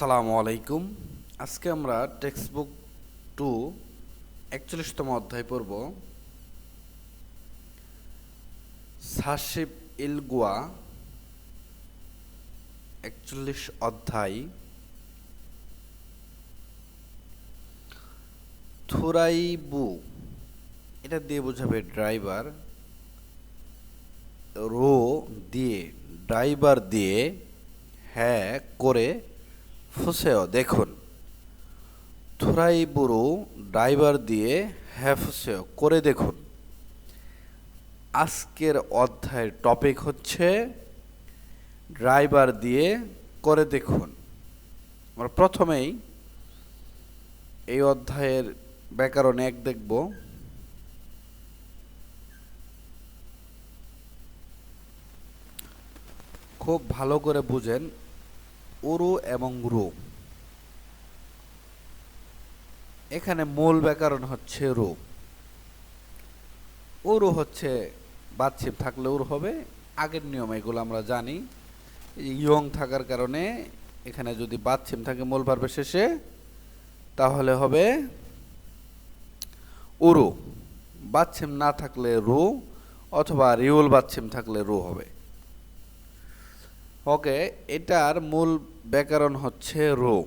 আসসালামু আলাইকুম। আজকে আমরা টেক্সট বুক 2 41তম অধ্যায় পড়ব। সাশিব ইলগুয়া 41 অধ্যায়। থুরাইবু এটা দিয়ে বোঝাবে ড্রাইভার। রো দিয়ে ড্রাইভার দিয়ে হ্যাঁ করে ফুসেও দেখুন। থুরাইবুরু ড্রাইভার দিয়ে হ্যাঁ ফুসেও করে দেখুন। আজকের অধ্যায়ের টপিক হচ্ছে ড্রাইভার দিয়ে করে দেখুন। আমরা প্রথমেই এই অধ্যায়ের ব্যাকরণ 1 দেখব। খুব ভালো করে বুঝেন, উরু এবং রু। এখানে মূল ব্যাকরণ হচ্ছে রু। উরু হচ্ছে বাচ্চিম থাকলে উরু হবে, আগের নিয়ম এগুলো আমরা জানি। ইয়ং থাকার কারণে এখানে যদি বাচ্চিম থাকে মূল ভার্বের শেষে তাহলে হবে উরু। বাচ্চিম না থাকলে রু, অথবা রিউল বাচ্চিম থাকলে রু হবে। ওকে, এটার মূল ব্যাকরণ হচ্ছে রু,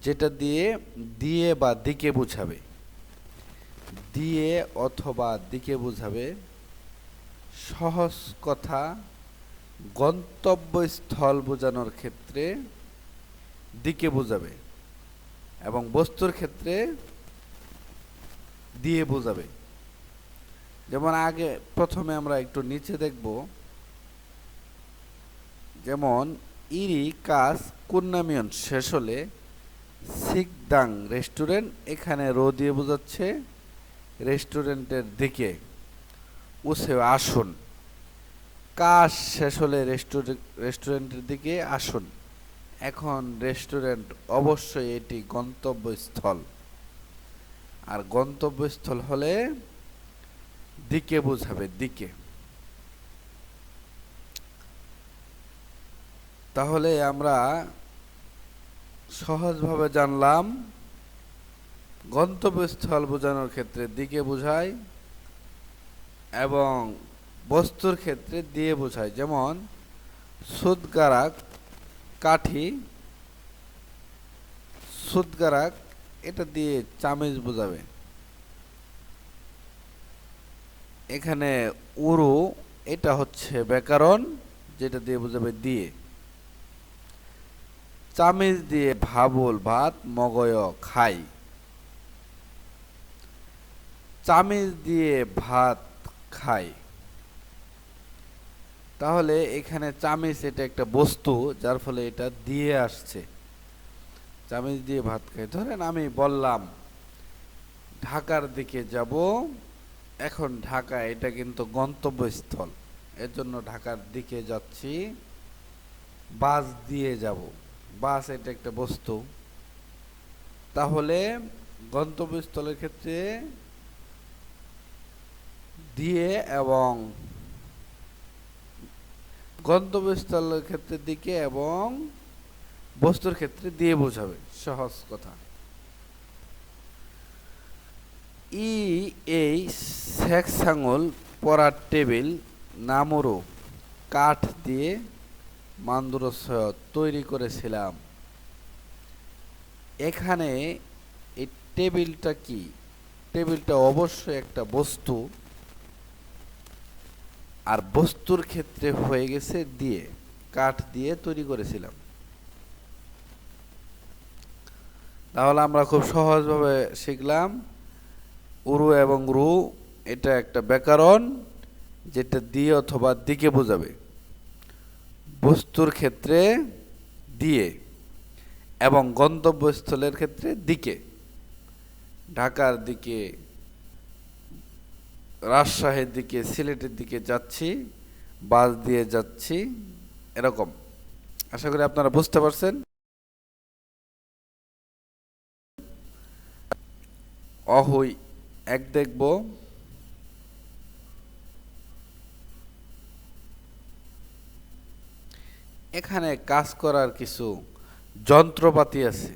যেটা দিয়ে দিয়ে বা দিকে বুঝাবে। দিয়ে অথবা দিকে বুঝাবে। সহজ কথা, গন্তব্যস্থল বোঝানোর ক্ষেত্রে দিকে বোঝাবে এবং বস্তুর ক্ষেত্রে দিয়ে বোঝাবে। যেমন আগে প্রথমে আমরা একটু নিচে দেখব। যেমন ইরি কাজ কুন্নামিয়ন শেষ হলে সিকদাং রেস্টুরেন্ট, এখানে রো দিয়ে বোঝাচ্ছে রেস্টুরেন্টের দিকে। উসে আসুন, কাজ শেষ হলে রেস্টুরেন্টের দিকে আসুন। এখন রেস্টুরেন্ট অবশ্যই এটি গন্তব্যস্থল, আর গন্তব্যস্থল হলে দিকে বোঝাবে, দিকে। তাহলে আমরা সহজভাবে জানলাম গন্তব্যস্থল বোঝানোর ক্ষেত্রে দিকে বোঝায় এবং বস্তুর ক্ষেত্রে দিয়ে বোঝায়। যেমন সুদগারাক কাঠি, সুদগারাক এটা দিয়ে চামিচ বোঝাবে। এখানে উরু এটা হচ্ছে ব্যাকরণ, যেটা দিয়ে বোঝাবে দিয়ে। চামিচ দিয়ে ভাবুল ভাত মগয় খাই। চামিচ দিয়ে ভাত খাই। তাহলে এখানে চামিচ এটা একটা বস্তু, যার ফলে এটা দিয়ে আসছে। চামিচ দিয়ে ভাত খাই। ধরেন আমি বললাম ঢাকার দিকে যাব। এখন ঢাকা এটা কিন্তু গন্তব্যস্থল, এর জন্য ঢাকার দিকে যাচ্ছি। বাস দিয়ে যাব, বাস এটা একটা বস্তু। তাহলে গন্তব্যস্থলের ক্ষেত্রে দিয়ে এবং গন্তব্যস্থলের ক্ষেত্রে দিকে এবং বস্তুর ক্ষেত্রে দিয়ে বোঝাবে। সহজ কথা। এই সেক্স আঙুল পরার টেবিল নামরো কাঠ দিয়ে মান্দুরস তৈরি করেছিলাম। এখানে এই টেবিলটা কি? টেবিলটা অবশ্যই একটা বস্তু, আর বস্তুর ক্ষেত্রে হয়ে গেছে দিয়ে, কাঠ দিয়ে তৈরি করেছিলাম। তাহলে আমরা খুব সহজভাবে শিখলাম উরু এবং রু এটা একটা ব্যাকরণ, যেটা দিয়ে অথবা দিকে বোঝাবে। বস্তুর ক্ষেত্রে দিয়ে এবং গন্তব্যস্থলের ক্ষেত্রে দিকে। ঢাকার দিকে, রাজশাহীর দিকে, সিলেটের দিকে যাচ্ছি, বাস দিয়ে যাচ্ছি, এরকম। আশা করি আপনারা বুঝতে পারছেন। অহই 1 দেখব। এখানে কাজ করার কিছু যন্ত্রপাতি আছে,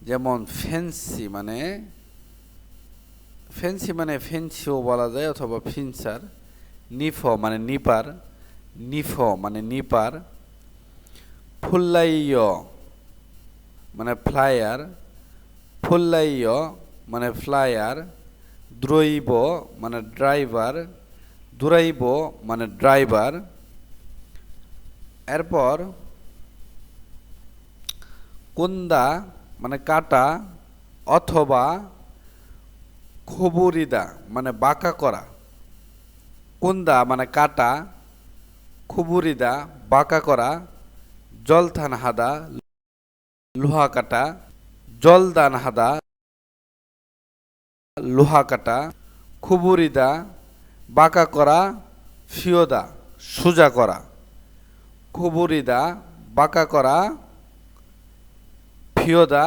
যেমন ফেন্সিও বলা যায় অথবা ফিন্সার। নিফ মানে নিপার। ফুল্লাইয় মানে ফ্লায়ার, ফুল্লাইয় মানে ফ্লায়ার। দ্রৈব মানে ড্রাইভার, দুরাইব মানে ড্রাইভার। এরপর কুন্দা মানে কাটা অথবা খুবুরিদা মানে বাঁকা করা। কুন্দা মানে কাটা, খুবুরিদা বাঁকা করা। জলথান হাদা লোহা কাটা, জলদান হাদা লোহা কাটা। খুবুরিদা বাঁকা করা, ফিয়োদা সোজা করা। খুবুরিদা বাঁকা করা, ফিয়োদা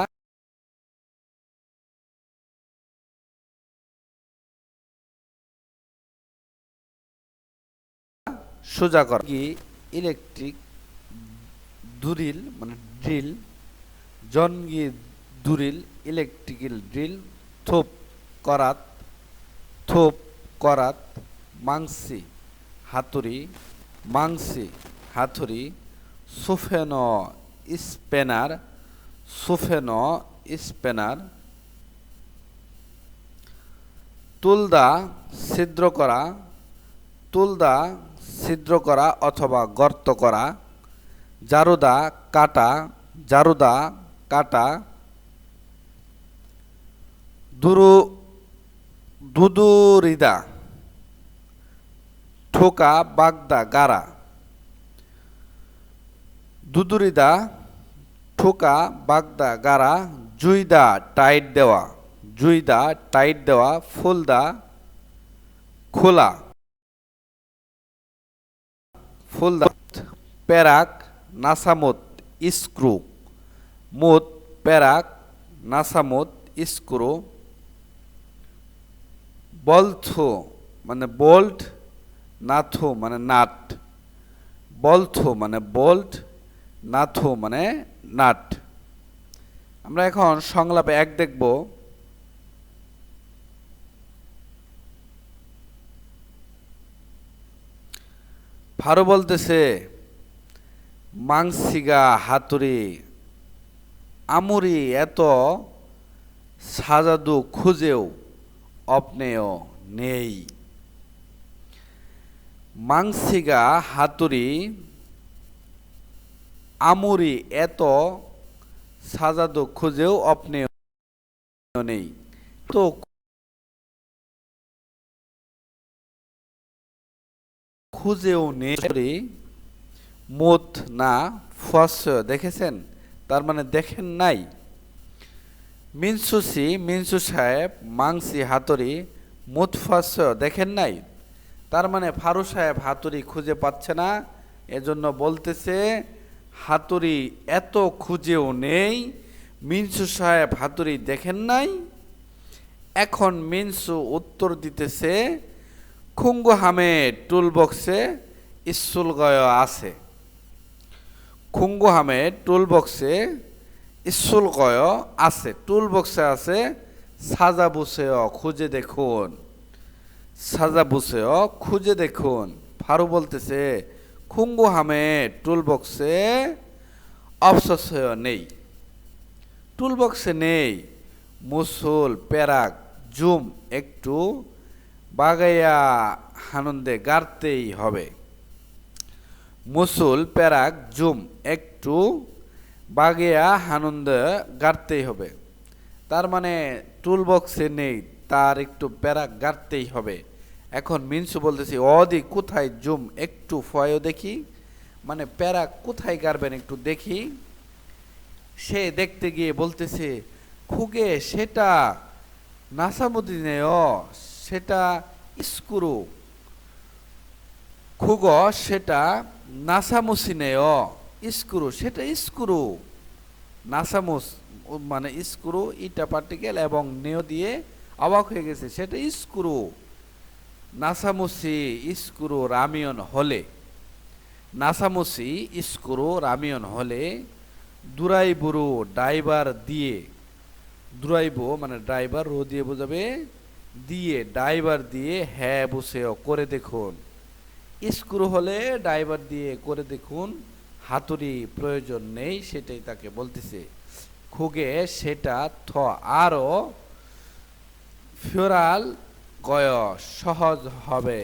সোজা করা। কি ইলেকট্রিক দুরিল মানে ড্রিল, জনগি দুরিল ইলেকট্রিক্যাল ড্রিল। থোপ করাত, থোপ করাত। মাংসি হাতুড়ি, মাংসি হাতুড়ি। সুফেন স্পেনার, সুফেন স্পেনার। তুলদা ছিদ্র করা, তুলদা ছিদ্র করা অথবা গর্ত করা। জারুদা কাটা, জারুদা কাটা। দুদুরিদা ঠোকা বাগদা গাড়া। দুদুরিদা ঠোকা বাগদা গাড়া। জুইদা টাইট দেওয়া, জুইদা টাইট দেওয়া। ফুলদা খোলা, ফুলদা। পেরাক নাসামত স্ক্রু, মুত পেরাক নাসামত স্ক্রু। বলথো মানে বোল্ট, নাথো মানে নাট। বলথো মানে বোল্ট, নাথো মানে নাট। আমরা এখন সংলাপে এক দেখব। ফারু বলতেছে, মাংসিগা হাতুড়ি আমুরি এত সাজাদু খুঁজেও অপনেয় নেই। মাংসিগা হাতুড়ি আমুরি এত সাজাদু খুঁজেও অপনেয় নেই। তো খুঁজেও নেই মুত না ফস দেখেছেন, তার মানে দেখেন নাই। মিনসু সাহেব মাংসি হাতুড়ি মুতফাস দেখেন নাই, তার মানে ফারু সাহেব হাতুড়ি খুঁজে পাচ্ছে না, এজন্য বলতেছে হাতুড়ি এত খুঁজেও নেই, মিনসু সাহেব হাতুড়ি দেখেন নাই। এখন মিনসু উত্তর দিতেছে, খুঙ্গু হামে টুল বক্সে ইসুলগয় আছে। খুঙ্গু হামে টুল বক্সে ইসুলগয় আছে, টুল বক্সে আছে। সাজা বুসেও খুঁজে দেখুন, সাজা বুসেও খুঁজে দেখুন। ফারু বলতেছে খুঙ্গু হামে টুল বক্সে অবসস নেই, টুল বক্সে নেই। মুসুল পেরাক জুম একটু বাগাইয়া হানন্দে গাড়তেই হবে। মুসুল পেরাক জুম একটু বাগিয়া হানন্দে গাড়তেই হবে, তার মানে টুল বক্সে নেই, তার একটু পেরাক গাড়তেই হবে। এখন মিনসু বলতেছি অদি কোথায় জুম একটু ফয় দেখি, মানে পেরাক কোথায় গাড়বেন একটু দেখি। সে দেখতে গিয়ে বলতেছে খুগে সেটা নাসামুদ্দিনে সেটা স্ক্রু। খুগ সেটা নাসামুসিনে স্ক্রু, সেটা স্ক্রু। নাসামুস মানে স্ক্রু, ইটা পার্টিকেল এবং নেও দিয়ে অবাক হয়ে গেছে, সেটা স্ক্রু। নাসামুসি স্ক্রু রামিয়ন হলে, নাসামুসি স্ক্রু রামিয়ন হলে। দুরাইবুরু ড্রাইভার দিয়ে, দুরাইবো মানে ড্রাইভার, রো দিয়ে বোঝাবে দিয়ে, ড্রাইভার দিয়ে, হ্যাঁ বসেও করে দেখুন। স্ক্রু হলে ড্রাইভার দিয়ে করে দেখুন, হাতুড়ি প্রয়োজন নেই, সেটাই তাকে বলতেছে। খুগে সেটা থ আরো, ফিওরাল গয় সহজ হবে।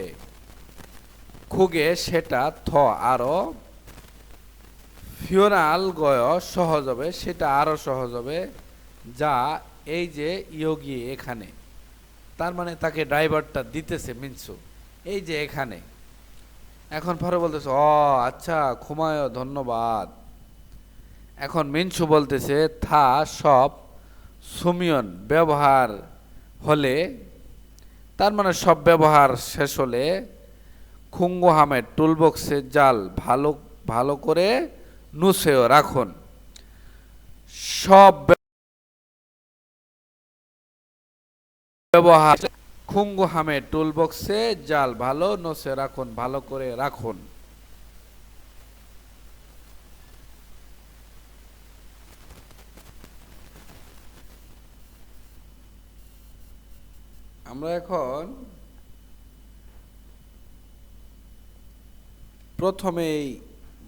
খুগে সেটা থ আরো, ফিওরাল গয় সহজ হবে, সেটা আরো সহজ হবে। যা এই যে ইয়োগী এখানে, তার মানে তাকে ড্রাইভারটা দিতেছে মিনসু, এই যে এখানে। এখন পরে বলতেছে ও আচ্ছা ঘুমায়, ধন্যবাদ। এখন মিনসু বলতেছে থা সব সুমিয়ন ব্যবহার হলে, তার মানে সব ব্যবহার শেষ হলে, খুঙ্গু হামের টুলবক্সের জাল ভালো ভালো করে নুসেও রাখুন। সব ব্যবহার, খুঙ্গু হামের টুলবক্সে জাল ভালো নসে রাখুন, ভালো করে রাখুন। আমরা এখন প্রথমেই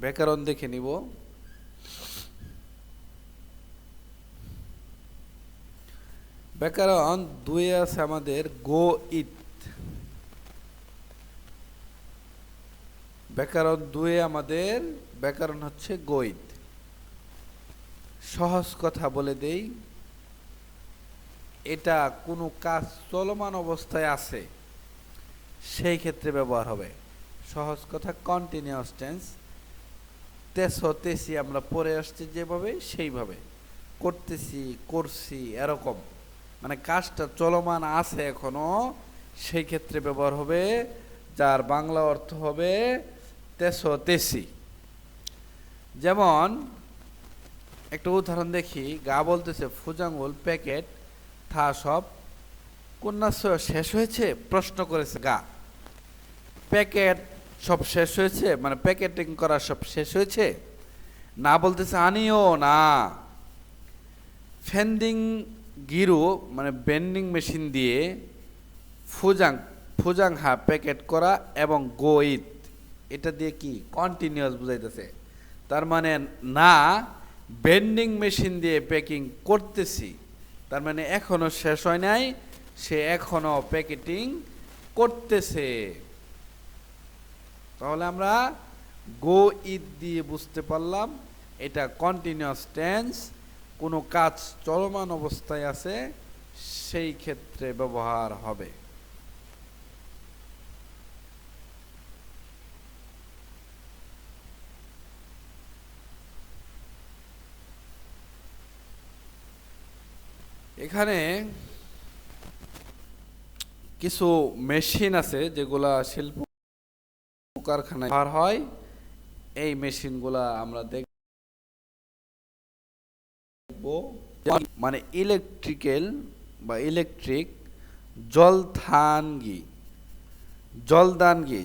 ব্যাকরণ দেখে নিব। ব্যাকরণ দুই আছে আমাদের গো ইট। ব্যাকরণ দুয়ে আমাদের ব্যাকরণ হচ্ছে গো ইট। সহজ কথা বলে দেই, এটা কোনো কাজ চলমান অবস্থায় আছে সেই ক্ষেত্রে ব্যবহার হবে। সহজ কথা কন্টিনিউয়াস টেন্স, তেসো তেসি আমরা পড়ে আসছি যেভাবে সেইভাবে, করতেছি করছি এরকম, মানে কাজটা চলমান আছে এখনো, সেই ক্ষেত্রে ব্যবহার হবে, যার বাংলা অর্থ হবে তেসো তেসি। যেমন একটা উদাহরণ দেখি, গা বলতেছে ফুজাঙ্গুল প্যাকেট থা সব কন্যাশ্রয় শেষ হয়েছে, প্রশ্ন করেছে গা। প্যাকেট সব শেষ হয়েছে মানে প্যাকেটিং করা সব শেষ হয়েছে। না বলতেছে আনিও না। ফেন্ডিং গিরু মানে বেন্ডিং মেশিন দিয়ে ফুজাং ফুজাং হা প্যাকেট করা এবং গো ইট, এটা দিয়ে কি কন্টিনিউয়াস বুঝাইতেছে। তার মানে না বেন্ডিং মেশিন দিয়ে প্যাকিং করতেছি, তার মানে এখনো শেষ হয় নাই, সে এখনো প্যাকেটিং করতেছে। তাহলে আমরা গো ইট দিয়ে বুঝতে পারলাম এটা কন্টিনিউয়াস টেন্স, কোনো কাজ চলমান অবস্থায় আছে সেই ক্ষেত্রে ব্যবহার হবে। এখানে কিছু মেশিন আছে যেগুলা শিল্প কারখানায় ব্যবহার হয়, এই মেশিনগুলা আমরা দেখব। মানে ইলেকট্রিক্যাল বা ইলেকট্রিক জলদানগি, জলদানগি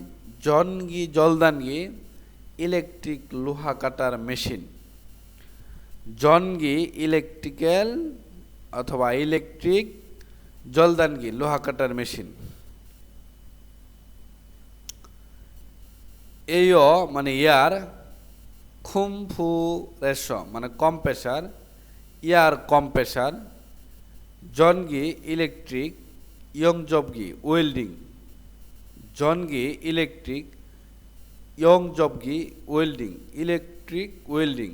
জনগি জলদানগি ইলেকট্রিক লোহা কাটার মেশিন। জনগি ইলেকট্রিক্যাল অথবা ইলেকট্রিক, জলদানগি লোহা কাটার মেশিন। এইও মানে ইয়ার, খুমফু রেশ মানে কম্প্রেসার, ইয়ার কম্প্রেসার। জনগি ইলেকট্রিক, ইয়ংজবগি ওয়েল্ডিং। জনগি ইলেকট্রিক, ইয়ংজবগি ওয়েল্ডিং, ইলেকট্রিক ওয়েল্ডিং।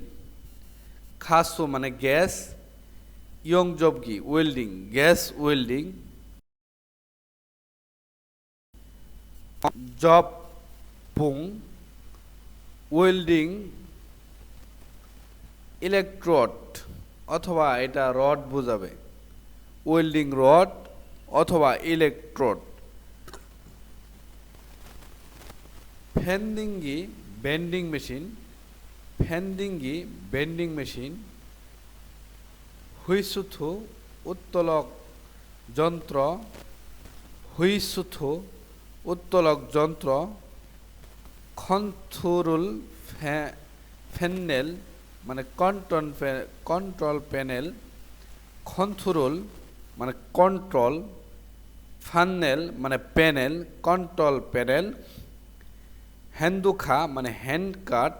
খাসু মানে গ্যাস, ইয়ংজবগি ওয়েল্ডিং, গ্যাস ওয়েল্ডিং। জব পুং ওয়েল্ডিং ইলেকট্রোড, অথবা এটা রড বোঝাবে, ওয়েল্ডিং রড অথবা ইলেকট্রোড। ফেন্ডিংগি বেন্ডিং মেশিন, ফেন্ডিংগি বেন্ডিং মেশিন। হুইসুথু উত্তোলক যন্ত্র, হুইসুথু উত্তোলক যন্ত্র। খন্থুরুল ফেন্নেল মানে কন্ট্রোল প্যানেল, কন্ট্রোল মানে কন্ট্রোল, ফানেল মানে প্যানেল, কন্ট্রোল প্যানেল, হ্যান্ডুখা মানে হ্যান্ড কাট,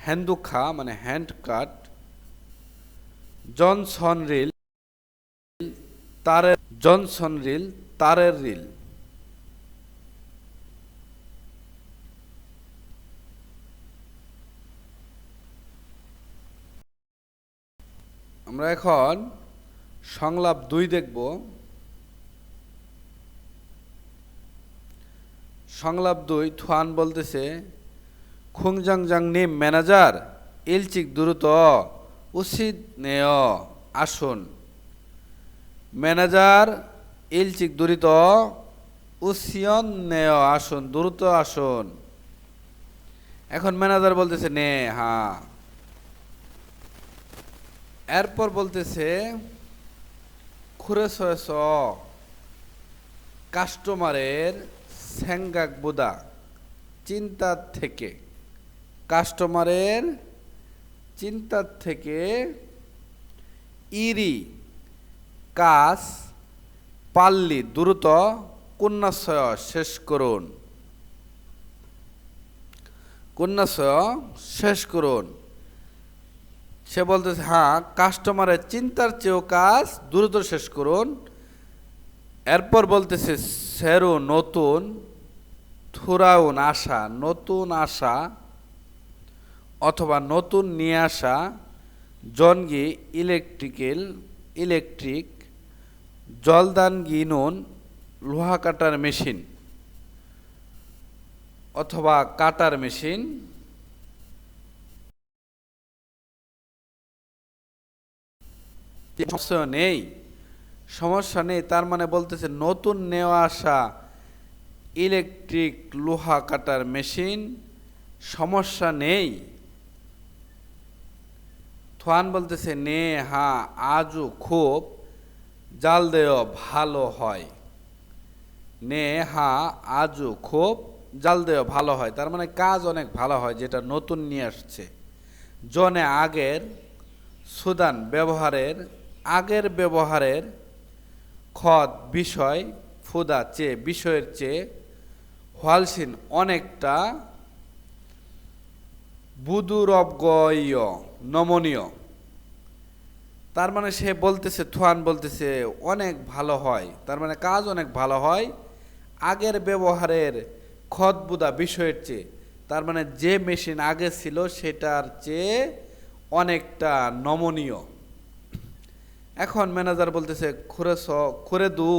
হ্যান্ডুখা মানে হ্যান্ড কাট, জনসন রিল তারের, জনসন রিল তারের রিল। আমরা এখন সংলাপ 2 দেখব। সংলাপ 2 থুয়ান বলতেছে খুংজাংজাং নিম ম্যানেজার ইলচিক দ্রুত উচিত নেয় আসুন। ম্যানেজার ইলচিক দ্রুত উসিয়ন নেয় আসুন, দ্রুত আসুন। এখন ম্যানেজার বলতেছে নে হ্যাঁ। এরপর বলতেছে খুরে ছয়শ কাস্টমারের স্যাঙ্গাক বুদা চিন্তার থেকে, কাস্টমারের চিন্তার থেকে ইরি কাজ পাল্লি দ্রুত কন্যাশয় শেষ করুন, কন্যাশয় শেষ করুন। সে বলতেছে হ্যাঁ কাস্টমারের চিন্তার চেয়েও কাজ দ্রুত শেষ করুন। এরপর বলতেছে সেরু নতুন, থুরাউন আশা, নতুন আশা অথবা নতুন নিয়ে আসা, জনগি ইলেকট্রিক, জলদান গিনুন লোহা কাটার মেশিন অথবা কাটার মেশিন। সমস্যা নেই, সমস্যা নেই তার মানে বলতেছে নতুন নেওয়া আসা ইলেকট্রিক লোহা কাটার মেশিন সমস্যা নেই। থান বলতেছে নে হ্যাঁ আজও খুব জাল দেয় ভালো হয়, নে হ্যাঁ আজও খুব জাল দেয় ভালো হয়, তার মানে কাজ অনেক ভালো হয় যেটা নতুন নিয়ে আসছে। জনে আগের সুদান ব্যবহারের, আগের ব্যবহারের, খদ বিষয়, ফুদা চেয়ে বিষয়ের চেয়ে, হোয়ালসিন অনেকটা, বুদুরবগয় নমনীয়। তার মানে সে বলতেছে থুয়ান বলতেছে অনেক ভালো হয়, তার মানে কাজ অনেক ভালো হয় আগের ব্যবহারের খদবুদা বিষয়ের চেয়ে, তার মানে যে মেশিন আগে ছিল সেটার চেয়ে অনেকটা নমনীয়। এখন ম্যানেজার বলতেছে খুরে দু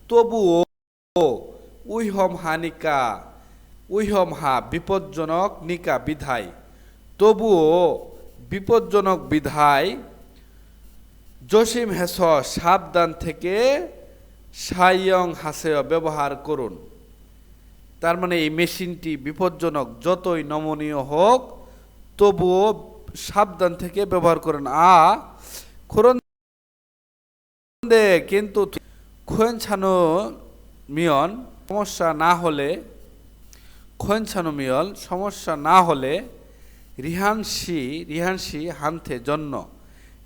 তবুও উইহম হানিকা, উইহম হা বিপজ্জনক নিকা বিধায়, তবুও বিপজ্জনক বিধায় জসিম হেস সাবধান থেকে সাইয়ং হাসেয় ব্যবহার করুন। তার মানে এই মেশিনটি বিপজ্জনক, যতই নমনীয় হোক তবুও সাবধান থেকে ব্যবহার করুন। খুরন দে কিন্তু খোয়েন ছানো মিয়ন সমস্যা না হলে, খোয়েন ছানো মিয়ল সমস্যা না হলে রিহানসি হান্থে জন্য,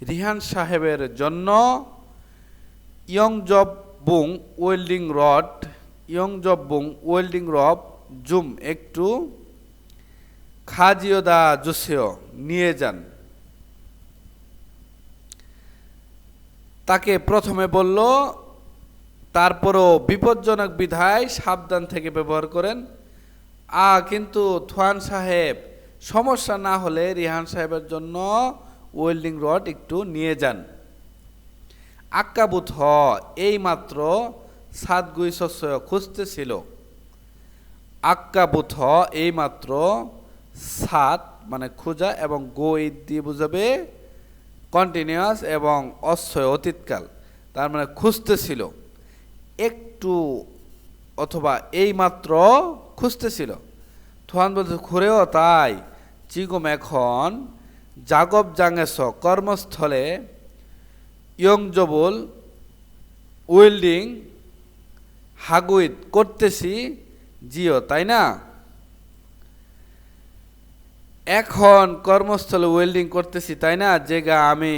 রিহান সাহেবের জন্য ইয়ংজববুং ওয়েল্ডিং রড, ইয়ংজববুং ওয়েল্ডিং রড জুম একটু খাজিওদা জুসেও নিয়ে যান। তাকে প্রথমে বলল তারপরও বিপজ্জনক বিধায় সাবধান থেকে ব্যবহার করেন। কিন্তু থোয়ান সাহেব সমস্যা না হলে রিহান সাহেবের জন্য ওয়েল্ডিং রড একটু নিয়ে যান। আক্কাবুথ এই মাত্র সাতগুই শস্য খুঁজতেছিল, আক্কাবুথ এই মাত্র সাত মানে খোঁজা এবং গো ঈদ দিয়ে বুঝাবে কন্টিনিউয়াস এবং অশ্বয় অতীতকাল, তার মানে খুঁজতেছিল একটু অথবা এই মাত্র খুঁজতেছিল। থোয়ান বলতে খুঁড়েও তাই চিগুম এখন জাগব জাঙ্গেস কর্মস্থলে ইয়ংজবুল ওয়েল্ডিং হাগুইত করতেছি জিও, তাই না? এখন কর্মস্থলে ওয়েল্ডিং করতেছি, তাই না? যেগা আমি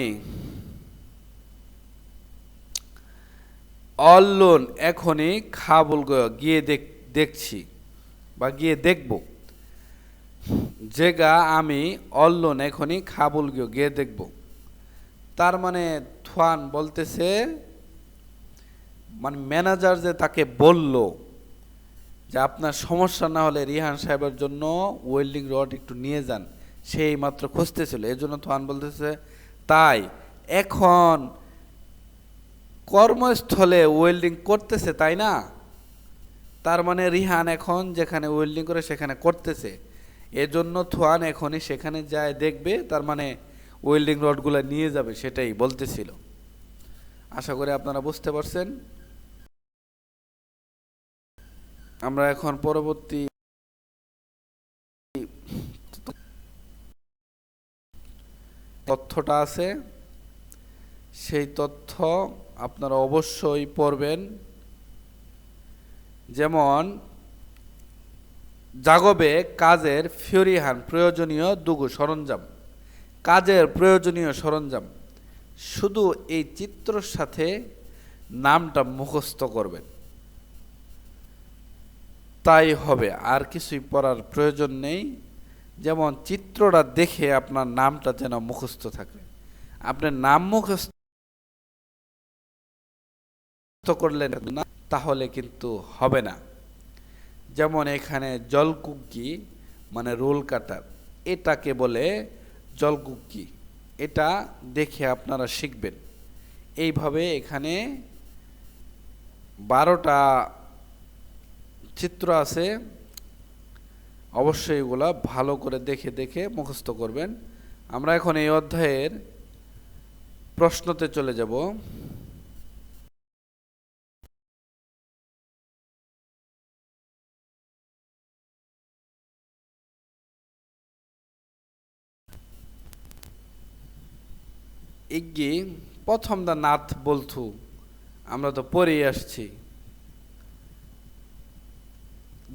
অললোন এখনই খাবল গিয়ে দেখছি বা গিয়ে দেখব। যেগা আমি অললোন এখনই খাবল গিয়ে দেখব। তার মানে থোয়ান বলতেছে, মানে ম্যানেজার যে তাকে বলল যে আপনার সমস্যা না হলে রিহান সাহেবের জন্য ওয়েল্ডিং রড একটু নিয়ে যান, সেই মাত্র খুঁজতেছিল। এই জন্য থোয়ান বলতেছে তাই এখন কর্মস্থলে ওয়েল্ডিং করতেছে, তাই না? তার মানে রিহান এখন যেখানে ওয়েল্ডিং করে সেখানে করতেছে, এজন্য থোয়ান এখনই সেখানে যায় দেখবে, তার মানে ওয়েল্ডিং রডগুলো নিয়ে যাবে, সেটাই বলতেছিল। আশা করি আপনারা বুঝতে পারছেন। আমরা এখন পরবর্তী তথ্যটা আছে, সেই তথ্য আপনারা অবশ্যই পড়বেন। যেমন জাগবে কাজের ফিউরিহান প্রয়োজনীয় দুগু সরঞ্জাম। কাজের প্রয়োজনীয় সরঞ্জাম, শুধু এই চিত্রর সাথে নামটা মুখস্থ করবেন, তাই হবে, আর কিছুই পড়ার প্রয়োজন নেই। যেমন চিত্রটা দেখে আপনার নামটা যেন মুখস্থ থাকে। আপনার নাম মুখস্থ করলেন না তাহলে কিন্তু হবে না। যেমন এখানে জলকুকি মানে রোল কাটার, এটাকে বলে জলকুকি, এটা দেখে আপনারা শিখবেন। এইভাবে এখানে 12টা চিত্র আছে, অবশ্যই এগুলা ভালো করে দেখে দেখে মুখস্থ করবেন। আমরা এখন এই অধ্যায়ের প্রশ্নতে চলে যাব। ইগ্গি প্রথম দা নাথ বলথু, আমরা তো পড়েই আসছি।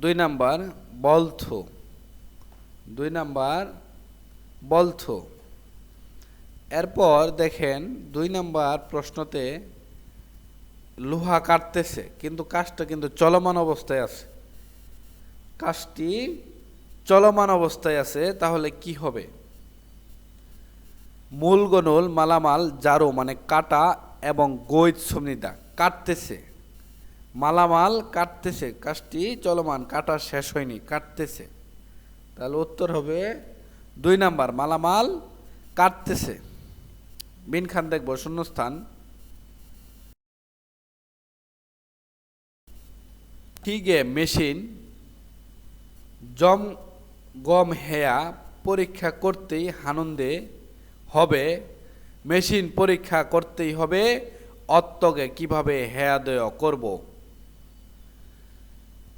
2 নাম্বার বলথু, 2 নাম্বার বলথু। এরপর দেখেন 2 নাম্বার প্রশ্নতে লোহা কাটতেছে, কিন্তু কাজটা কিন্তু চলমান অবস্থায় আছে। কাজটি চলমান অবস্থায় আছে, তাহলে কি হবে? মূল গনুল মালামাল জারো মানে কাটা এবং গৈত সমৃদ্ধা কাটতেছে, মালামাল কাটতেছে, কাজটি চলমান, কাটা শেষ হয়নি, কাটতেছে। তাহলে উত্তর হবে 2 নাম্বার মালামাল কাটতেছে। বিনখান দেখব শূন্যস্থান। হিগে মেশিন জম গম হেয়া পরীক্ষা করতেই আনন্দে হবে। মেশিন পরীক্ষা করতেই হবে, অত্তকে কিভাবে হেয়াদয় করব।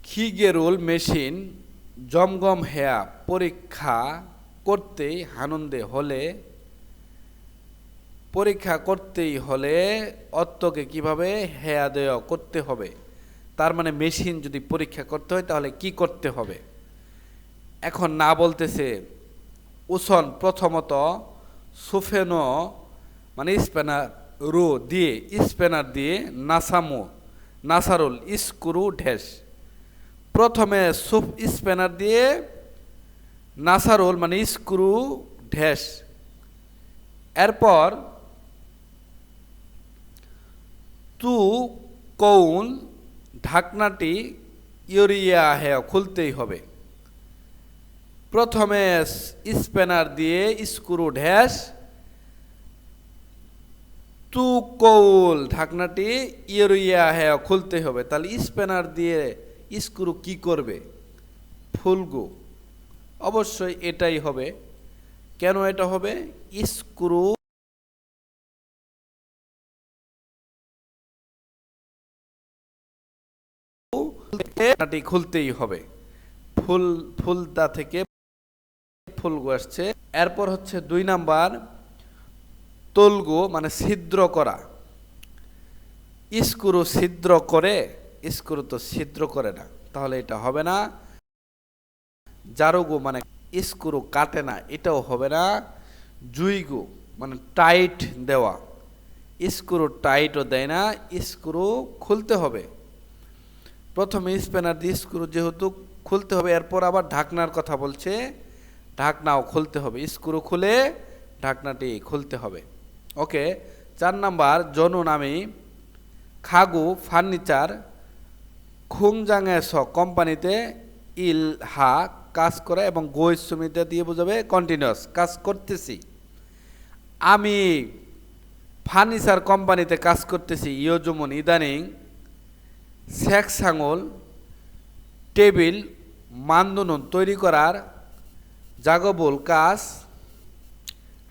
খিগেরুল মেশিন জমগম হেয়া পরীক্ষা করতেই আনন্দে হলে, পরীক্ষা করতেই হলে অত্তকে কিভাবে হেয়াদয় করতে হবে। তার মানে মেশিন যদি পরীক্ষা করতে হয় তাহলে কি করতে হবে। এখন না বলতেছে উসন প্রথমত সুফেনো মানে স্প্যানার রো দিয়ে, স্প্যানার দিয়ে নাসামো নাসারুল স্ক্রু ঢেস। প্রথমে সুফ স্প্যানার দিয়ে নাসারুল মানে স্ক্রু ঢেস। এরপর তু কৌন ঢাকনাটি ইউরিয়া হ্যাঁ খুলতেই হবে। প্রথমে স্প্যানার দিয়ে স্ক্রু ঢ্যাস, তু কৌল ঢাকনাটি ইউরিয়া হ্যাঁ খুলতে হবে। তাহলে স্প্যানার দিয়ে স্ক্রু কি করবে? ফুলগো। অবশ্যই এটাই হবে। কেন এটা হবে? স্ক্রু খুলতেই হবে। ফুলদা থেকে ফুলগো আসছে। এরপর হচ্ছে 2 নাম্বার তলগো মানে ছিদ্র করা। স্ক্রু ছিদ্র করে, স্ক্রু তো ছিদ্র করে না, তাহলে এটা হবে না। জারুগো মানে স্ক্রু কাটে না, এটাও হবে না। জুইগো মানে টাইট দেওয়া, স্ক্রু টাইটও দেয় না, স্ক্রু খুলতে হবে। প্রথমে স্প্যানার দিয়ে স্ক্রু যেহেতু খুলতে হবে, এরপর আবার ঢাকনার কথা বলছে, ঢাকনাও খুলতে হবে, স্ক্রু খুলে ঢাকনাটি খুলতে হবে। ওকে। 4 নাম্বার, জনুন আমি খাগু ফার্নিচার খুংজাংএস কোম্পানিতে ইলহা কাজ করে এবং গোয়েস সুমিতে দিয়ে বোঝাবে কন্টিনিউয়াস কাজ করতেছি। আমি ফার্নিচার কোম্পানিতে কাজ করতেছি। ইয়োজমন ইদানিং সেকসাঙল টেবিল মানদুনুন তৈরি করার জাগবুল কাজ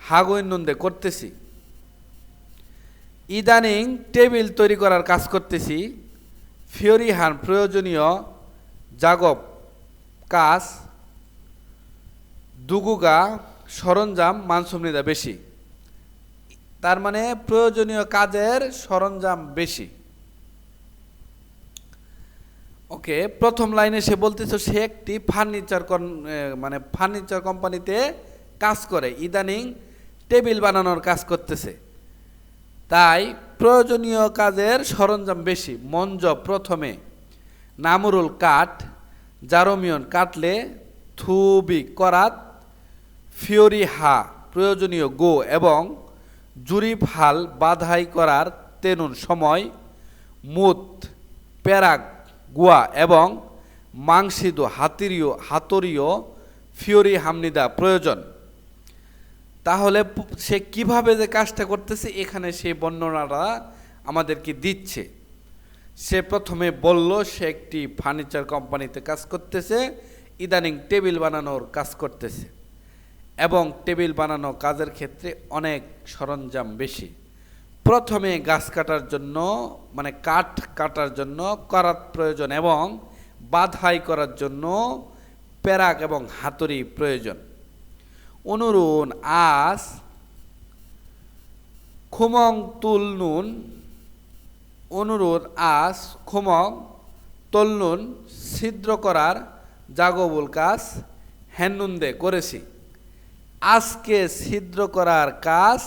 হাগৈনন্দে করতেছি। ইদানিং টেবিল তৈরি করার কাজ করতেছি। ফিওরিহান প্রয়োজনীয় জাগব কাজ দুগুগা সরঞ্জাম মানসুমনিদা বেশি। তার মানে প্রয়োজনীয় কাজের সরঞ্জাম বেশি। ওকে। প্রথম লাইনে সে বলতেছে সে একটি ফার্নিচার কোম্পানিতে কাজ করে, ইদানিং টেবিল বানানোর কাজ করতেছে, তাই প্রয়োজনীয় কাজের সরঞ্জাম বেশি। মঞ্জ প্রথমে নামুরুল কাঠ জারমিয়ন কাটলে থুবি করাত ফিওরি হা প্রয়োজনীয় গো এবং জুরিপ হাল বাধাই করার তেনুন সময় মুত প্যারাগ গুয়া এবং মাংসিদু হাতরীয় ফিওরি হামনিদা প্রয়োজন। তাহলে সে কিভাবে যে কাজটা করতেছে এখানে সে বর্ণনাটা আমাদেরকে দিচ্ছে। সে প্রথমে বলল সে একটি ফার্নিচার কোম্পানিতে কাজ করতেছে, ইদানিং টেবিল বানানোর কাজ করতেছে এবং টেবিল বানানো কাজের ক্ষেত্রে অনেক সরঞ্জাম বেশি। প্রথমে গাছ কাটার জন্য মানে কাঠ কাটার জন্য করাত প্রয়োজন এবং বাধাই করার জন্য প্যারাক এবং হাতুড়ি প্রয়োজন। অনুরুণ আস খুমং তুলনুন অনুরোধ আস খুমং তলনুন ছিদ্র করার জাগবুল কাজ হ্যান্নুন্দে করেছি। আজকে ছিদ্র করার কাজ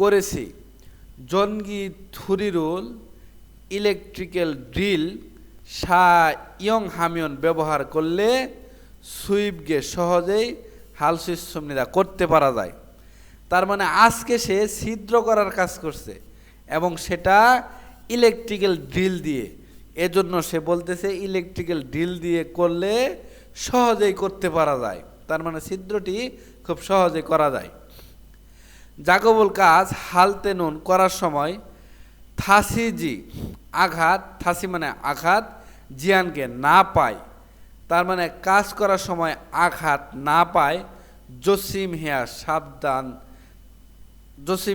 করেছি। জনগি থুরিরুল ইলেকট্রিক্যাল ড্রিল ইয়ং হামিয়ন ব্যবহার করলে সুইপকে সহজেই হালসিসমনিদা করতে পারা যায়। তার মানে আজকে সে ছিদ্র করার কাজ করছে এবং সেটা ইলেকট্রিক্যাল ড্রিল দিয়ে, এজন্য সে বলতেছে ইলেকট্রিক্যাল ড্রিল দিয়ে করলে সহজেই করতে পারা যায়। তার মানে ছিদ্রটি খুব সহজে করা যায়। জাগবুল কাজ হালতে নুন করার সময় থাসিজি আঘাত, থাসি মানে আঘাত, জিয়ানকে না পায়, তার মানে কাজ করার সময় আঘাত না পায়। জসিম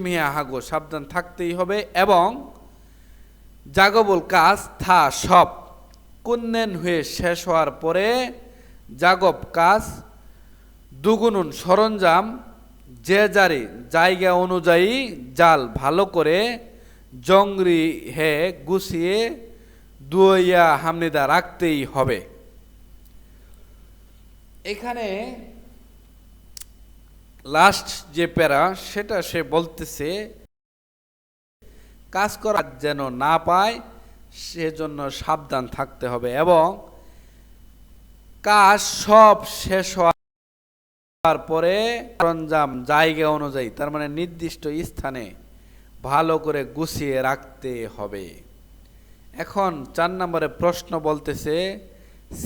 হিয়া হাগো সাবধান থাকতেই হবে এবং জাগবুল কাজ থা সব কুন্নেন হয়ে শেষ হওয়ার পরে জাগব কাজ দুগুনুন সরঞ্জাম যে জারি জায়গা অনুযায়ী জাল ভালো করে জংরি হে গুছিয়ে দুইয়া হামনিদা রাখতেই হবে। এখানে লাস্ট যে প্যারা সেটা সে বলতেছে কাজ করা যেন না পায় সেজন্য সাবধান থাকতে হবে এবং কাজ সব শেষ হওয়ার পরে সরঞ্জাম জায়গা অনুযায়ী তার মানে নির্দিষ্ট স্থানে ভালো করে গুছিয়ে রাখতে হবে। এখন 4 নম্বরে প্রশ্ন বলতেছে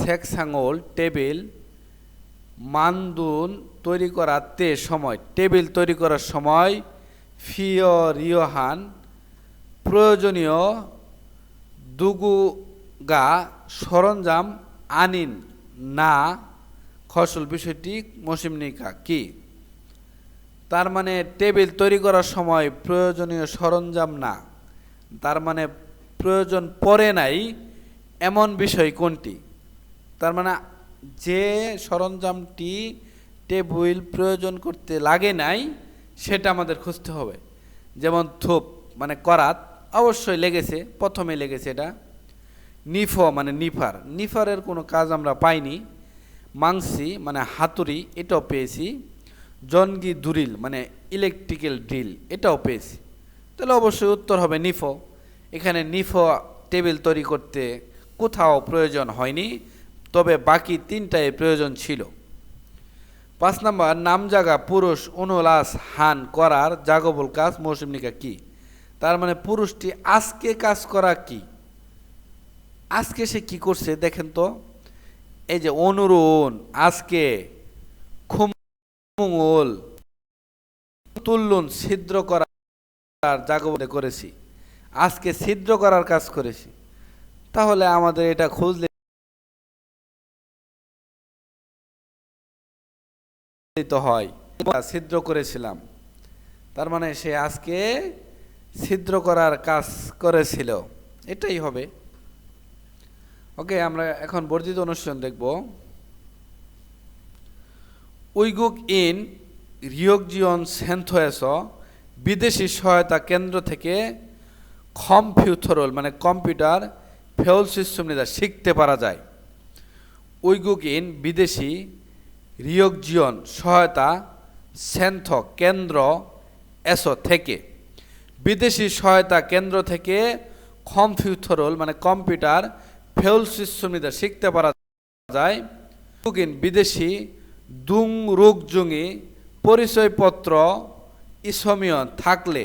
সেকসাঙল টেবিল মানদুন তৈরি করাতে সময়, টেবিল তৈরি করার সময় ফিওরিওহান প্রয়োজনীয় দুগুগা সরঞ্জাম আনিন না খসল বিষয়টি মৌসুমনিকা কি? তার মানে টেবিল তৈরি করার সময় প্রয়োজনীয় সরঞ্জাম না, তার মানে প্রয়োজন পড়ে নাই এমন বিষয় কোনটি? তার মানে যে সরঞ্জামটি টেবিল প্রয়োজন করতে লাগে নাই সেটা আমাদের খুঁজতে হবে। যেমন থোপ মানে করাত অবশ্যই লেগেছে, প্রথমে লেগেছে এটা। নিফো মানে নিফারের কোনো কাজ আমরা পাইনি। মাংসি মানে হাতুড়ি, এটাও পেয়েছি। জনগি দুরিল মানে ইলেকট্রিক্যাল ড্রিল, এটাও পেয়েছি। তাহলে অবশ্যই উত্তর হবে নিফো। এখানে নিফো টেবিল তৈরি করতে কোথাও প্রয়োজন হয়নি, তবে বাকি তিনটায় প্রয়োজন ছিল। 5 নম্বর, নামজাগা পুরুষ অনুলাস হান করার জাগবল কাজ মৌসুমনিকা কি? তার মানে পুরুষটি আজকে কাজ করা কি? আজকে সে কি করছে দেখেন তো। এই যে অনুরুণ, আজকে, খুমুল, তুল্লুন ছিদ্র করার জাগবল করেছি, আজকে ছিদ্র করার কাজ করেছি। তাহলে আমাদের এটা খুঁজলে তো হয় ছিদ্র করেছিলাম, তার মানে সে আজকে ছিদ্র করার কাজ করেছিল, এটাই হবে। ওকে, আমরা এখন বর্ধিত অনুশীলন দেখব। উইগুক ইন রিয়কজিয়ন সেন্থয়েস বিদেশি সহায়তা কেন্দ্র থেকে কম্পিউটারল মানে কম্পিউটার ফেউল সিস্টেম শিখতে পারা যায়। উইগুক ইন বিদেশি রিয়কজিয়ন সহায়তা সেন্থ কেন্দ্র এসো থেকে, বিদেশি সহায়তা কেন্দ্র থেকে কম্পিউটারল মানে কম্পিউটার ফেউল সিস্টেম শিখতে পারা যায়। বিদেশি দুং রুকজুঙি পরিচয়পত্র ইসমিয়ন থাকলে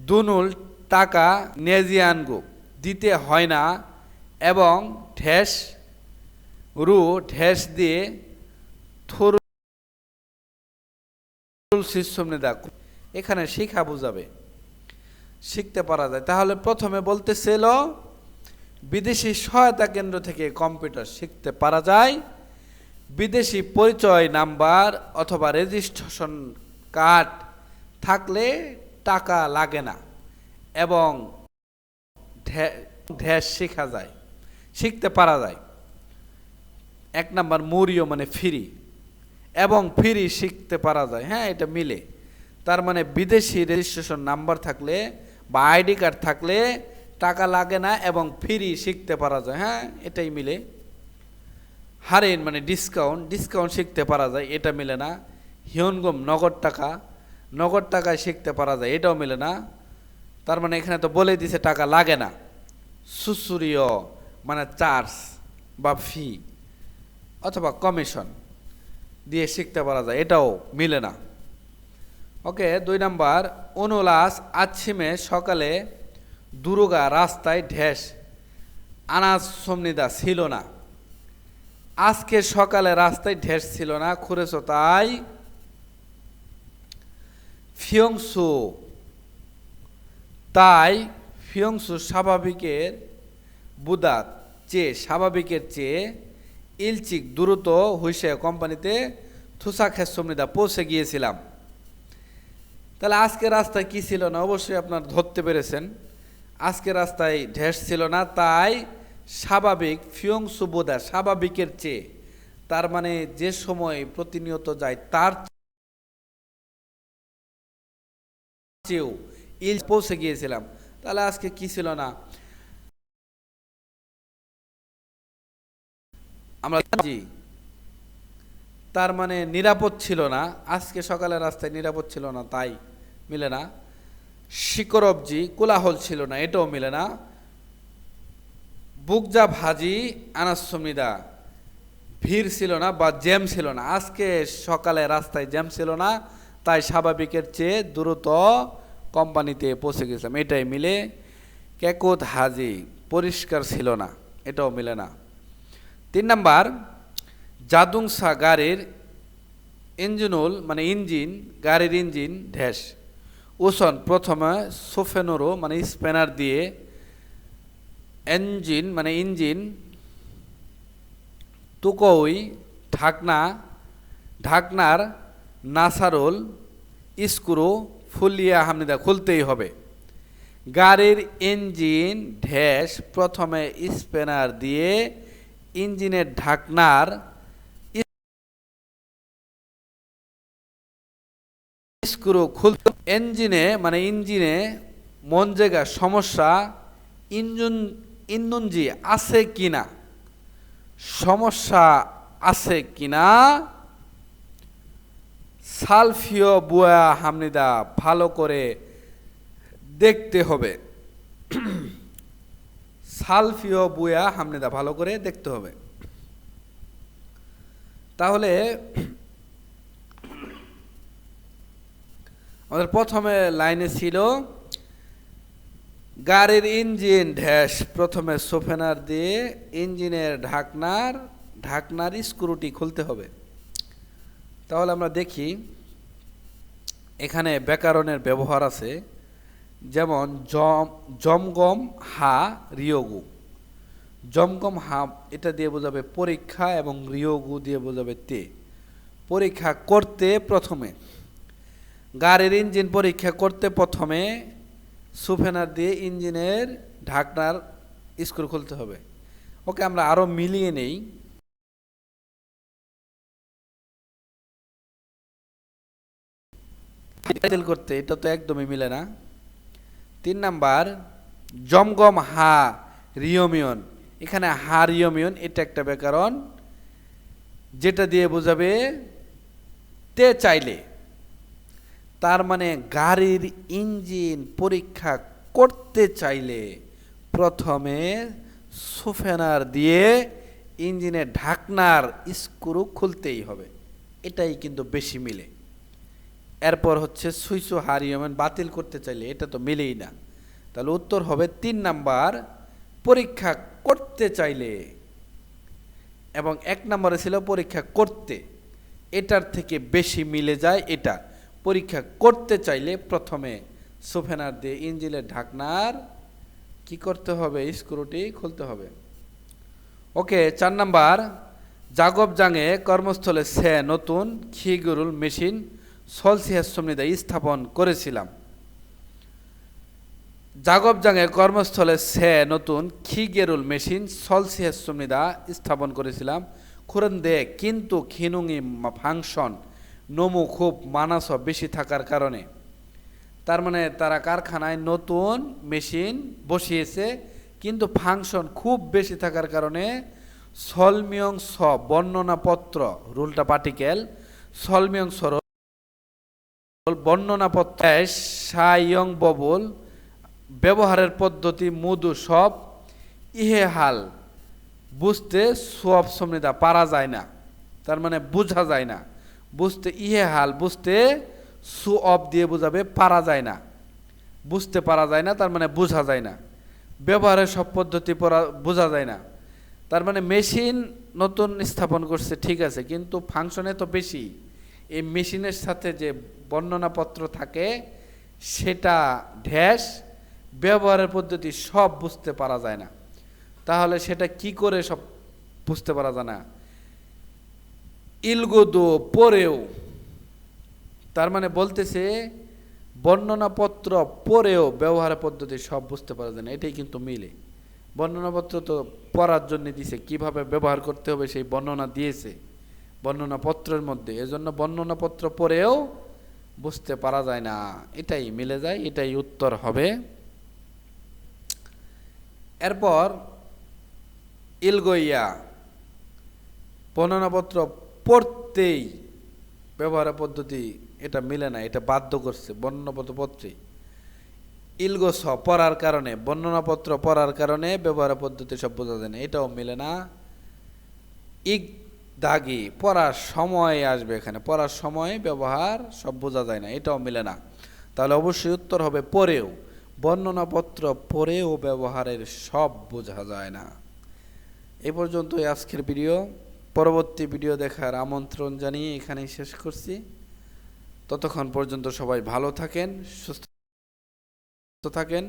দুনুল টাকা নেজিয়ানগু দিতে হয় না এবং ঢেস রু ঢেস দিয়ে থুরুল সিস্টেম এখানে শিখা বুঝাবে, শিখতে পারা যায়। তাহলে প্রথমে বলতেছিল বিদেশি সহায়তা কেন্দ্র থেকে কম্পিউটার শিখতে পারা যায়, বিদেশি পরিচয় নাম্বার অথবা রেজিস্ট্রেশন কার্ড থাকলে টাকা লাগে না এবং ঢেস শেখা যায়, শিখতে পারা যায়। 1 নাম্বার মুরিও মানে ফ্রি, এবং ফ্রি শিখতে পারা যায়। হ্যাঁ, এটা মিলে। তার মানে বিদেশি রেজিস্ট্রেশন নাম্বার থাকলে বা আইডি কার্ড থাকলে টাকা লাগে না এবং ফ্রি শিখতে পারা যায়। হ্যাঁ, এটাই মিলে। হারেন মানে ডিসকাউন্ট শিখতে পারা যায়, এটা মিলে না। হিয়নগম নগদ টাকায় শিখতে পারা যায়, এটাও মিলে না। তার মানে এখানে তো বলে দিছে টাকা লাগে না। সুসুরিয় মানে চার্জ বা ফি অথবা কমিশন দিয়ে শিখতে পারা যায়, এটাও মিলে না। ওকে, 2 নাম্বার, অনুলাস আচ্ছিমে সকালে দুর্গা রাস্তায় ঢেস আনাজ সমনিদা ছিল না। আজকে সকালে রাস্তায় ঢেস ছিল না, খুঁড়েছ তাই ফিয়ংসু, স্বাভাবিকের বুদাত চেয়ে স্বাভাবিকের চেয়ে ইলচিক দ্রুত হইসে কোম্পানিতে থুসা খেসমনিদা পৌঁছে গিয়েছিলাম। তাহলে আজকে রাস্তায় কি ছিল না? অবশ্যই আপনার ধরতে পেরেছেন। আজকে রাস্তায় ঢেস ছিল না, তাই স্বাভাবিক ফিয়ংসু বোধা স্বাভাবিকের চেয়ে, তার মানে যে সময় প্রতিনিয়ত যায় তার চেয়েও ইল পৌঁছে গিয়েছিলাম। তাহলে আজকে কি ছিল না? আমরা জি, তার মানে নিরাপদ ছিল না, আজকে সকালে রাস্তায় নিরাপদ ছিল না, তাই মিলে না। শিকরবজি কোলাহল ছিল না, এটাও মিলে না। বুকজা ভাজি আনাসমনিদা ভিড় ছিল না বা জ্যাম ছিল না, আজকে সকালে রাস্তায় জ্যাম ছিল না, তাই স্বাভাবিকের চেয়ে দ্রুত কোম্পানিতে পৌঁছে গেছিলাম, এটাই মিলে। কেকোদ হাজি পরিষ্কার ছিল না, এটাও মিলে না। 3 নাম্বার, জাদুংসা গাড়ির ইঞ্জিনুল মানে ইঞ্জিন, গাড়ির ইঞ্জিন ঢেস উসন প্রথমে সোফেনোরো মানে স্প্যানার দিয়ে ইঞ্জিন মানে ইঞ্জিন তুকই ঢাকনার নাসারুল স্ক্রু ফুলিয়া হামনিদা খুলতেই হবে। গাড়ির ইঞ্জিন ঢেস প্রথমে স্প্যানার দিয়ে ইঞ্জিনের ঢাকনার স্ক্রু খুলতে। ইঞ্জিনে মন জায়গা সমস্যা ইঞ্জিন আছে কিনা, সমস্যা আছে কিনা সালফিয় বুয়া হামনিদা ভালো করে দেখতে হবে। সালফিয় বুয়া হামনিদা ভালো করে দেখতে হবে। তাহলে আমাদের প্রথমে লাইনে ছিল গাড়ির ইঞ্জিন ড্যাশ, প্রথমে সোফেনার দিয়ে ইঞ্জিনের ঢাকনার স্ক্রুটি খুলতে হবে। তাহলে আমরা দেখি এখানে ব্যাকরণের ব্যবহার আছে, যেমন জমগম হা রিয়গু। জমগম হা এটা দিয়ে বোঝাবে পরীক্ষা এবং রিয়গু দিয়ে বোঝাবে তে। পরীক্ষা করতে প্রথমে গাড়ির ইঞ্জিন পরীক্ষা করতে প্রথমে সুফেনার দিয়ে ইঞ্জিনের ঢাকনার স্ক্রু খুলতে হবে। ওকে, আমরা আরো মিলিয়ে নেই। করতে এটা তো একদমই মিলে না। 3 নাম্বার জমগম হা রিয়মিয়ন, এখানে হা রিয়মিয়ন এটা একটা ব্যাকরণ যেটা দিয়ে বোঝাবে তে চাইলে। তার মানে গাড়ির ইঞ্জিন পরীক্ষা করতে চাইলে প্রথমে সুফেনার দিয়ে ইঞ্জিনের ঢাকনার স্ক্রু খুলতেই হবে, এটাই কিন্তু বেশি মিলে। এরপর হচ্ছে সুইসু হারিয়মেন বাতিল করতে চাইলে, এটা তো মিলেই না। তাহলে উত্তর হবে 3 নাম্বার পরীক্ষা করতে চাইলে, এবং 1 নম্বরে ছিল পরীক্ষা করতে। এটার থেকে বেশি মিলে যায় এটা। পরীক্ষা করতে চাইলে প্রথমে সুফেনার দিয়ে ইঞ্জিনের ঢাকনার কি করতে হবে, স্ক্রুটি খুলতে হবে। ওকে, 4 নাম্বার জাগব জাঙে কর্মস্থলে সে নতুন খিগুরুল মেশিন সলসিহাসমনিদা স্থাপন করেছিলাম। জাগব জাঙে কর্মস্থলে সে নতুন খিগেরুল মেশিন সলসিহাসমনিদা স্থাপন করেছিলাম। খুরেন দে কিন্তু খিনুঙি ফাংশন নমু খুব মানাস বেশি থাকার কারণে। তার মানে তারা কারখানায় নতুন মেশিন বসিয়েছে, কিন্তু ফাংশন খুব বেশি থাকার কারণে সলমিয়ং স বর্ণনাপত্র রুলটা পার্টিকেল সলমিয়ং সর বর্ণনাপত্র সায়ং ববল ব্যবহারের পদ্ধতি মধু সব ইহে হাল বুঝতে সব সমৃদ্ধা পারা যায় না। তার মানে বোঝা যায় না। বুঝতে ইহে হাল বুঝতে সু অফ দিয়ে বোঝাবে পারা যায় না, বুঝতে পারা যায় না, তার মানে বোঝা যায় না। ব্যবহারের সব পদ্ধতি বোঝা যায় না, তার মানে মেশিন নতুন স্থাপন করছে ঠিক আছে, কিন্তু ফাংশনে তো বেশি। এই মেশিনের সাথে যে বর্ণনাপত্র থাকে সেটা ড্যাশ, ব্যবহারের পদ্ধতি সব বুঝতে পারা যায় না। তাহলে সেটা কি করে সব বুঝতে পারা যায় না? ইলগোদো পরেও, তার মানে বলতেছে বর্ণনাপত্র পরেও ব্যবহারের পদ্ধতি সব বুঝতে পারা যায় না, এটাই কিন্তু মিলে। বর্ণনাপত্র তো পড়ার জন্য দিয়েছে, কিভাবে ব্যবহার করতে হবে সেই বর্ণনা দিয়েছে বর্ণনাপত্রের মধ্যে, এজন্য বর্ণনাপত্র পরেও বুঝতে পারা যায় না, এটাই মিলে যায়, এটাই উত্তর হবে। এরপর ইলগইয়া বর্ণনাপত্র পড়তেই ব্যবহার পদ্ধতি এটা মিলে না, এটা বাধ্য করছে বর্ণনাপত্র পত্রে। ইলগোস পড়ার কারণে, বর্ণনাপত্র পড়ার কারণে ব্যবহার পদ্ধতি সব বোঝা যায় না, এটাও মিলে না। ইক দাগি পড়ার সময় আসবে, এখানে পড়ার সময় ব্যবহার সব বোঝা যায় না, এটাও মিলে না। তাহলে অবশ্যই উত্তর হবে পরেও, বর্ণনাপত্র পরেও ব্যবহারের সব বোঝা যায় না। এই পর্যন্তই আজকের ভিডিও। পরবর্তী ভিডিও দেখার আমন্ত্রণ জানিয়ে এখানেই শেষ করছি। ততক্ষণ পর্যন্ত সবাই ভালো থাকেন, সুস্থ থাকেন।